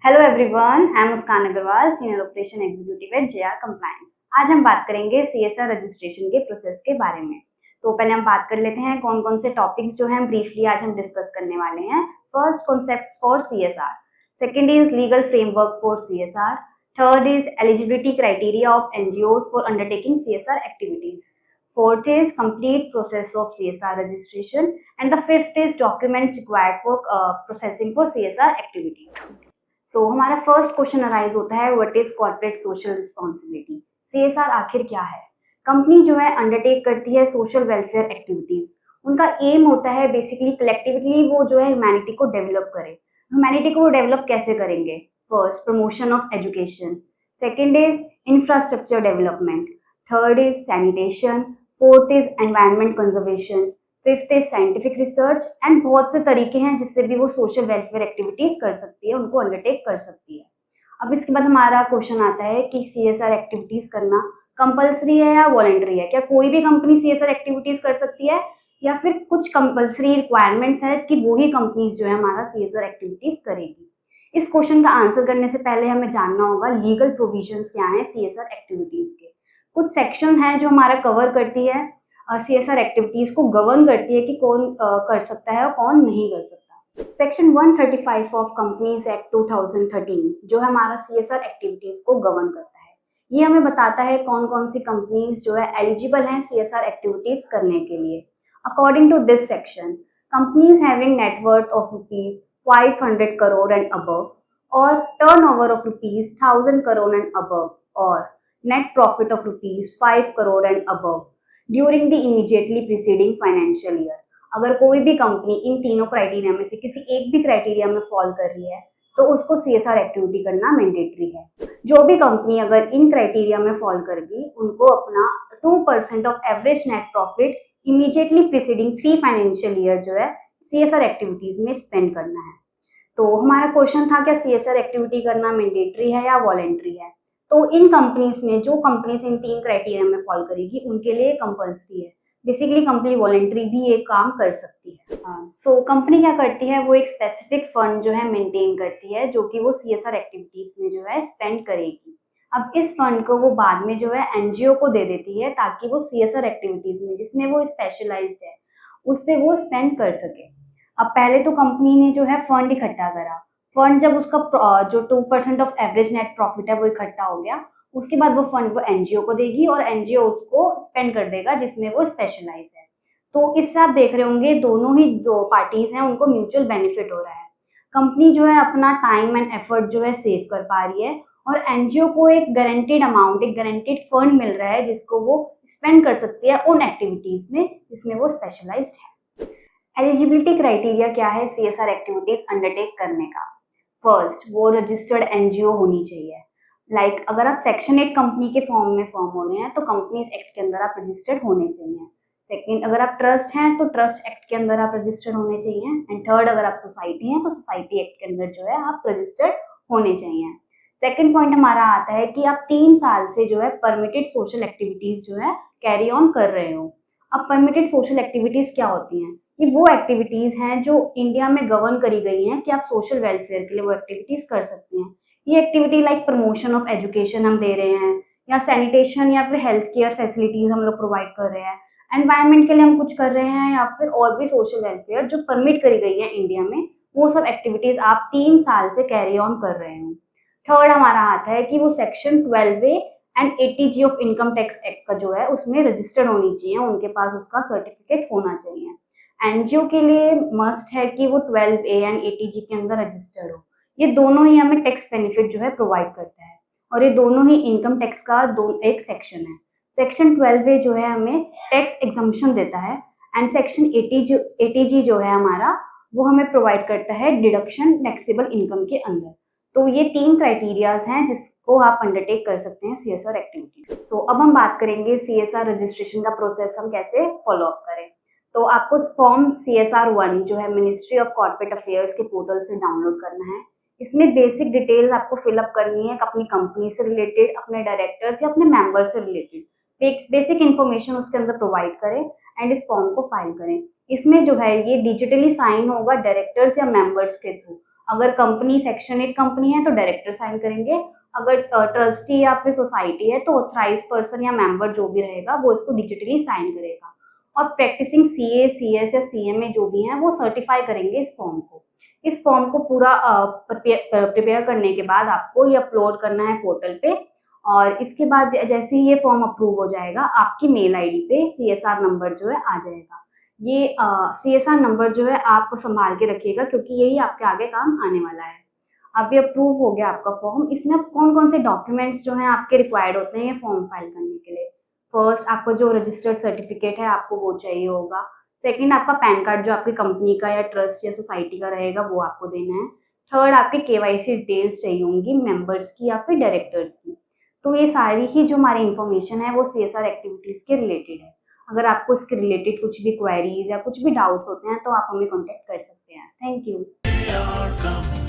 Hello everyone, I am Muskan Agarwal, senior operation executive at JR compliance. आज हम बात करेंगे सीएसआर रजिस्ट्रेशन के प्रोसेस के बारे में। तो पहले हम बात कर लेते हैं कौन कौन से टॉपिक्स जो हैं ब्रीफली आज हम डिस्कस करने वाले हैं। First, concept for CSR. Second is legal framework for CSR. Third is eligibility criteria of NGOs for undertaking CSR activities. Fourth is complete process of CSR registration, and the fifth is documents required for processing for CSR activity. हमारा first question arise होता है, what is corporate social responsibility. CSR आखिर क्या है। Company जो है undertake करती है सोशल वेलफेयर एक्टिविटीज। उनका एम होता है बेसिकली कलेक्टिवली वो जो है ह्यूमैनिटी को डेवलप करे। ह्यूमैनिटी को वो डेवलप कैसे करेंगे। First, promotion of education. Second is infrastructure development. Third is sanitation. Fourth is environment conservation. Fifth is scientific research. And बहुत से तरीके हैं जिससे भी वो सोशल वेलफेयर एक्टिविटीज कर सकती है, उनको अंडरटेक कर सकती है। अब इसके बाद हमारा क्वेश्चन आता है कि सीएसआर एक्टिविटीज करना कंपलसरी है या वॉलंटरी है। क्या कोई भी कंपनी सीएसआर एक्टिविटीज कर सकती है या फिर कुछ कंपलसरी रिक्वायरमेंट्स है कि वही कंपनीज जो है हमारा सीएसआर एक्टिविटीज करेगी। इस क्वेश्चन का आंसर करने से पहले हमें जानना होगा लीगल प्रोविजंस क्या हैं सीएसआर एक्टिविटीज के। कुछ सेक्शन है जो हमारा कवर करती है सीएसआर एक्टिविटीज को गवर्न करती है कि कौन कर सकता है और कौन नहीं कर सकता। सेक्शन 135 ऑफ कंपनीज एक्ट 2013 जो है हमारा सीएसआर एक्टिविटीज को गवर्न करता है। ये हमें बताता है कौन कौन सी कंपनीज जो है एलिजिबल हैं सीएसआर एक्टिविटीज करने के लिए। According to this section, companies having net worth of rupees 500 crore and above or turnover of rupees 1000 crore and above or net profit of rupees 5 crore and above during the immediately preceding financial year. अगर कोई भी company इन तीनों criteria में से किसी एक भी criteria में फॉल कर रही है तो उसको सीएसआर एक्टिविटी करना मैंडेटरी है। जो भी कंपनी अगर इन क्राइटेरिया में फॉल करेगी उनको अपना 2% of average net profit immediately preceding 3 financial year जो है सीएसआर एक्टिविटीज में स्पेंड करना है। तो हमारा क्वेश्चन था क्या सीएसआर एक्टिविटी करना मैंडेटरी है या वॉलेंट्री है। तो इन कंपनीज में जो कंपनीज इन 3 क्राइटेरिया में फॉल करेगी उनके लिए कंपल्सरी है। बेसिकली कंपनी वॉलेंट्री भी ये काम कर सकती है। सो कंपनी क्या करती है, वो एक स्पेसिफिक फंड जो है मेंटेन करती है जो कि वो सीएसआर एक्टिविटीज में जो है स्पेंड करेगी। अब इस फंड को वो बाद में जो है एनजीओ को दे देती है ताकि वो सीएसआर एक्टिविटीज में जिसमें वो स्पेशलाइज्ड है उस पर वो स्पेंड कर सके। अब पहले तो कंपनी ने जो है फंड इकट्ठा करा। फंड जब उसका जो 2% ऑफ एवरेज नेट प्रॉफिट है वो इकट्ठा हो गया, उसके बाद वो फंड वो एनजीओ को देगी और एनजीओ उसको स्पेंड कर देगा जिसमें वो स्पेशलाइज है। तो इससे आप देख रहे होंगे दोनों ही दो पार्टीज हैं उनको म्यूचुअल बेनिफिट हो रहा है। कंपनी जो है अपना टाइम एंड एफर्ट जो है सेव कर पा रही है और एनजीओ को एक गारंटीड अमाउंट, एक गारंटीड फंड मिल रहा है जिसको वो स्पेंड कर सकती है उन एक्टिविटीज में जिसमें वो स्पेशलाइज्ड है। एलिजिबिलिटी क्राइटेरिया क्या है सीएसआर एक्टिविटीज अंडरटेक करने का। फर्स्ट, वो रजिस्टर्ड एनजीओ होनी चाहिए। अगर आप सेक्शन 8 कंपनी के फॉर्म में फॉर्म हो रहे हैं तो कंपनीज एक्ट के अंदर आप रजिस्टर्ड होने चाहिए। सेकंड, अगर आप ट्रस्ट हैं तो ट्रस्ट एक्ट के अंदर आप रजिस्टर्ड होने चाहिए। एंड थर्ड, अगर आप सोसाइटी हैं तो सोसाइटी एक्ट के अंदर जो है आप रजिस्टर्ड होने चाहिए। सेकंड पॉइंट हमारा आता है कि आप 3 साल से जो है परमिटेड सोशल एक्टिविटीज जो है कैरी ऑन कर रहे हो। अब परमिटेड सोशल एक्टिविटीज क्या होती हैं। ये वो एक्टिविटीज हैं जो इंडिया में गवर्न करी गई हैं कि आप सोशल वेलफेयर के लिए वो एक्टिविटीज कर सकते हैं। ये activity like promotion of education हम दे रहे हैं या सैनिटेशन या फिर हेल्थ केयर फैसिलिटीज हम लोग प्रोवाइड कर रहे हैं, एनवायरनमेंट के लिए हम कुछ कर रहे हैं या फिर और भी सोशल वेलफेयर जो परमिट करी गई है इंडिया में, वो सब एक्टिविटीज आप 3 साल से कैरी ऑन कर रहे हो। थर्ड हमारा आता है कि वो section 12A and 80G of income tax act का जो है उसमें रजिस्टर्ड होनी चाहिए, उनके पास उसका सर्टिफिकेट होना चाहिए। एनजीओ के लिए मस्ट है कि वो 12A एंड 80G के अंदर रजिस्टर्ड हो। ये दोनों ही हमें टैक्स बेनिफिट जो है प्रोवाइड करता है और ये दोनों ही इनकम टैक्स का एक सेक्शन है। सेक्शन 12A जो है हमें टैक्स एग्जम्पशन देता है एंड सेक्शन 80G जो है हमारा वो हमें प्रोवाइड करता है डिडक्शन टैक्सेबल इनकम के अंदर। तो ये 3 क्राइटेरियाज हैं जिसको आप अंडरटेक कर सकते हैं सीएसआर एक्टिविटी। सो अब हम बात करेंगे सीएसआर रजिस्ट्रेशन का प्रोसेस हम कैसे फॉलो अप करें। तो आपको फॉर्म CSR 1 जो है मिनिस्ट्री ऑफ कॉर्पोरेट अफेयर्स के पोर्टल से डाउनलोड करना है। इसमें बेसिक डिटेल्स आपको फिलअप करनी है अपनी कंपनी से रिलेटेड, अपने डायरेक्टर्स या अपने मेंबर से रिलेटेड बेसिक इन्फॉर्मेशन उसके अंदर प्रोवाइड करें एंड इस फॉर्म को फाइल करें। इसमें जो है ये डिजिटली साइन होगा डायरेक्टर्स या मेंबर्स के थ्रू। अगर कंपनी सेक्शन 8 कंपनी है तो डायरेक्टर साइन करेंगे, अगर ट्रस्टी या फिर सोसाइटी है तो ऑथराइज पर्सन या मेंबर जो भी रहेगा वो इसको डिजिटली साइन करेगा। और प्रैक्टिसिंग सीए, सीएस या सीएमए जो भी हैं वो सर्टिफाई करेंगे इस फॉर्म को। इस फॉर्म को पूरा प्रिपेयर करने के बाद आपको ये अपलोड करना है पोर्टल पे, और इसके बाद जैसे ही ये फॉर्म अप्रूव हो जाएगा आपकी मेल आईडी पे सीएसआर नंबर जो है आ जाएगा। ये सीएसआर नंबर जो है आप संभाल के रखिएगा क्योंकि यही आपके आगे काम आने वाला है। अब ये अप्रूव हो गया आपका फॉर्म। इसमें अब कौन-कौन से डॉक्यूमेंट्स जो हैं आपके रिक्वायर्ड होते हैं ये फॉर्म फाइल करने के लिए। फर्स्ट, आपको जो रजिस्टर्ड सर्टिफिकेट है आपको वो चाहिए होगा। सेकंड, आपका पैन कार्ड जो आपकी कंपनी का या ट्रस्ट या सोसाइटी का रहेगा वो आपको देना है। थर्ड, आपके केवाईसी डिटेल्स चाहिए होंगी मेंबर्स की या फिर डायरेक्टर्स की। तो ये सारी ही जो हमारी इन्फॉर्मेशन है वो सीएसआर एक्टिविटीज़ के रिलेटेड है। अगर आपको इसके रिलेटेड कुछ भी क्वेरीज या कुछ भी डाउट्स होते हैं तो आप हमें कॉन्टैक्ट कर सकते हैं। Thank you.